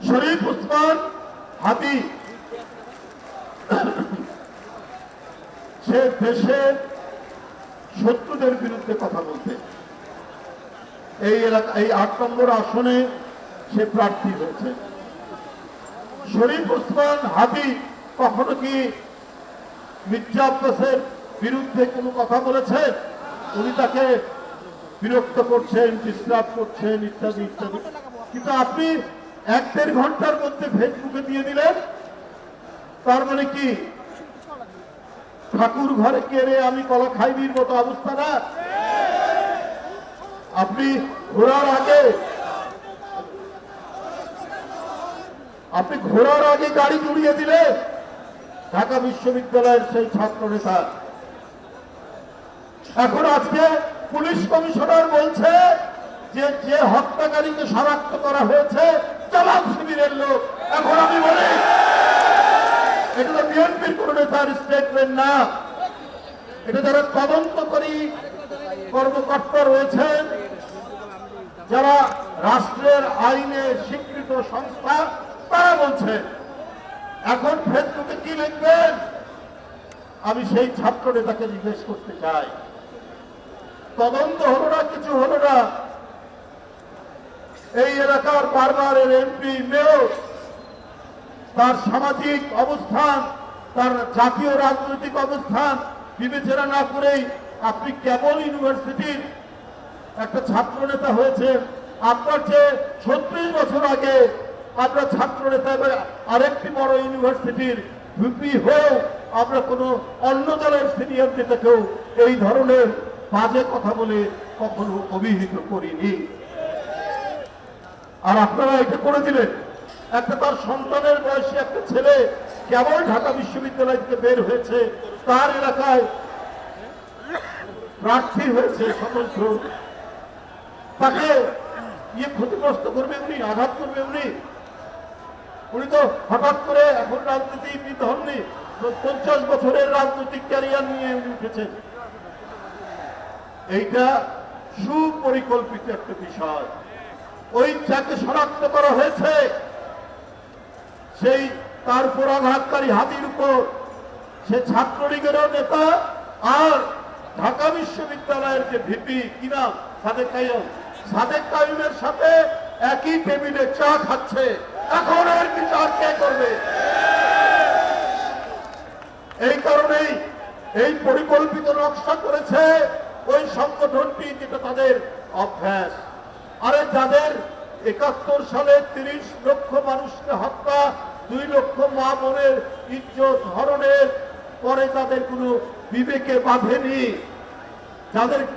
শরীফ ওসমান হাদি সে দেশের শত্রুদের বিরুদ্ধে কথা বলতে এই এলাকা এই ৮ নম্বর আসনে সে প্রার্থী হয়েছে। শরীফ ওসমান হাদি কখনো কি মির্জা আব্বাসের বিরুদ্ধে কোনো কথা বলেছেন? উনি তাকে বিরক্ত করছেন, ডিস্টার্ব করছেন, ইত্যাদি ইত্যাদি। কিন্তু আপনি ১-১.৫ ঘন্টার মধ্যে ফেসবুকে দিয়ে দিলেন, তার মানে কি ঠাকুর ঘরে কেড়ে আমি কলা খাইবির মতো অবস্থা না? আপনি ঘোরার আগে গাড়ি জুড়িয়ে দিলে ঢাকা বিশ্ববিদ্যালয়ের সেই ছাত্র নেতা। এখন আজকে পুলিশ কমিশনার বলছে যে যে হত্যাকারীকে শনাক্ত করা হয়েছে জামাত শিবিরের লোক। এখন আমি বলি এগুলো বিএনপির কোন নেতার স্টেটমেন্ট না, এটা যারা তদন্তকারী কর্মকর্তা রয়েছেন, যারা রাষ্ট্রের আইনে স্বীকৃত সংস্থা, তারা বলছে। এখন ফেসবুকে কি লিখবেন? আমি সেই ছাত্র নেতাকে জিজ্ঞেস করতে চাই, তদন্ত হলো না, কিছু হলো না, এই এলাকার বারবারের এমপি মেয়র তার সামাজিক অবস্থান, তার জাতীয় রাজনৈতিক অবস্থান বিবেচনা না করেই আপনি কেবল ইউনিভার্সিটির একটা ছাত্র নেতা হয়েছেন। আপনার চেয়ে ৩৬ বছর আগে আপনার ছাত্র নেতা আরেকটি বড় ইউনিভার্সিটির ভিপি হয়েও আমরা কোনো অন্য দলের সিনিয়র নেতাকেও এই ধরনের বাজে কথা বলে কখনো অভিহিত করিনি। আর আপনারা এটা করে দিলেন। একটা তার সন্তানের বয়সী একটা ছেলে কেবল ঢাকা বিশ্ববিদ্যালয় থেকে বের হয়েছে, তার এলাকায় প্রার্থী হয়েছে স্বতন্ত্র, তাকে ক্ষতিগ্রস্ত করবে উনি, আঘাত করবে উনি। উনি তো হঠাৎ করে এখন রাজনীতিবিদ হননি, ৫০ বছরের রাজনৈতিক ক্যারিয়ার নিয়ে উনি উঠেছেন। এইটা সুপরিকল্পিত একটা বিষয়। ওই যাকে শনাক্ত করা হয়েছে সেই তার উপর আঘাতকারী হাতির উপর সে ছাত্রলীগেরও নেতা, আর ঢাকা বিশ্ববিদ্যালয়ের যে ভিপি কি নাম, সাদেক কাইমের সাথে একই টেবিলে চা খাচ্ছে। এখন এর বিচার কে করবে? এই কারণেই এই পরিকল্পিত নকশা করেছে ওই সংগঠনটি, যেটা তাদের অভ্যাস। আরে যাদের ৭১ সালে ৩০ লক্ষ মানুষকে হত্যা, ২ লক্ষ মা বোনের ইজ্জত হরণের পরে তাদের কোনো বিবেকে বাঁধেনি,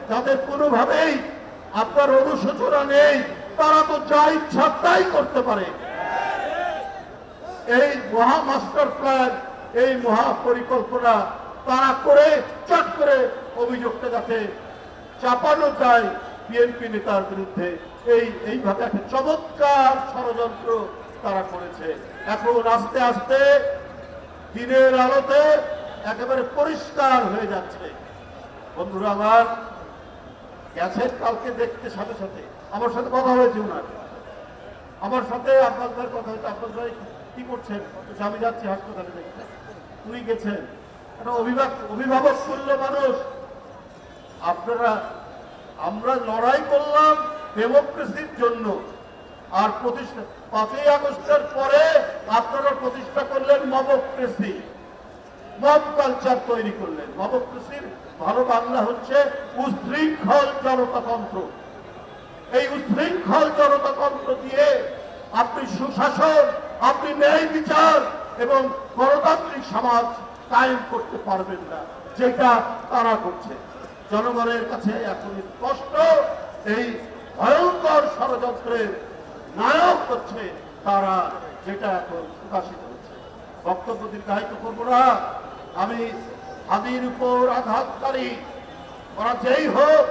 যাদের কোনোভাবেই আপনার অনুশোচনা নেই, তারা তো যা ইচ্ছা তাই করতে পারে। এই মহা মাস্টার প্ল্যান, এই মহা পরিকল্পনা তারা করে চট করে অভিযোগটা যাতে চাপানো যায় বিএনপি নেতার বিরুদ্ধে, এইভাবে একটা চমৎকার ষড়যন্ত্র তারা করেছে। এখন আস্তে আস্তে দিনের আলোতে একেবারে পরিষ্কার হয়ে যাচ্ছে। বন্ধুরা আমার গেছেন কালকে দেখতে, সাথে সাথে আমার সাথে কথা হয়েছে উনার, আমার সাথে আব্বাস ভাইয়ের কথা হয়েছে। আব্বাস ভাই কি করছেন? আমি যাচ্ছি হাসপাতালে দেখতে। উনি গেছেন, একটা অভিভাবক তুল্য মানুষ। আমরা লড়াই করলাম ডেমোক্রেসির জন্য, আর ৫ই আগস্টের পরে আপনারা প্রতিষ্ঠা করলেন মবক্রেসি, মব কালচার তৈরি করলেন। মবক্রেসির ভালো বাংলা হচ্ছে উশৃঙ্খল জনতাতন্ত্র। এই উশৃঙ্খল জনতাতন্ত্র দিয়ে আপনি সুশাসন, আপনি ন্যায় বিচার এবং গণতান্ত্রিক সমাজ কায়েম করতে পারবেন না, যেটা তারা করছে। জনগণের কাছে এখন স্পষ্ট এই ভয়ঙ্কর ষড়যন্ত্রের নায়ক হচ্ছে তারা, যেটা এখন প্রকাশিত হচ্ছে। বক্তব্য দীর্ঘায়িত করবো না। আমি হাদির উপর আঘাতকারী ওরা যেই হোক,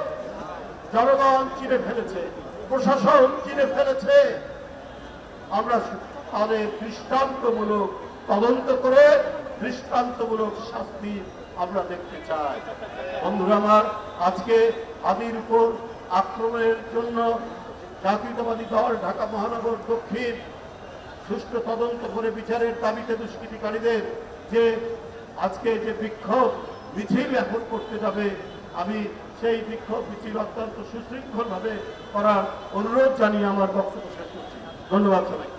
জনগণ চিনে ফেলেছে, প্রশাসন চিনে ফেলেছে। আমরা তাদের দৃষ্টান্তমূলক তদন্ত করে দৃষ্টান্তমূলক শাস্তি আমরা দেখতে চাই। বন্ধুরা আমার, আজকে হাদির উপর আক্রমণের জন্য জাতীয়তাবাদী দল ঢাকা মহানগর দক্ষিণ সুষ্ঠু তদন্ত করে বিচারের দাবিতে দুষ্কৃতিকারীদের যে আজকে যে বিক্ষোভ মিছিল এখন করতে যাবে, আমি সেই বিক্ষোভ মিছিল অত্যন্ত সুশৃঙ্খলভাবে করার অনুরোধ জানিয়ে আমার বক্তব্য শেষ করছি। ধন্যবাদ সবাই।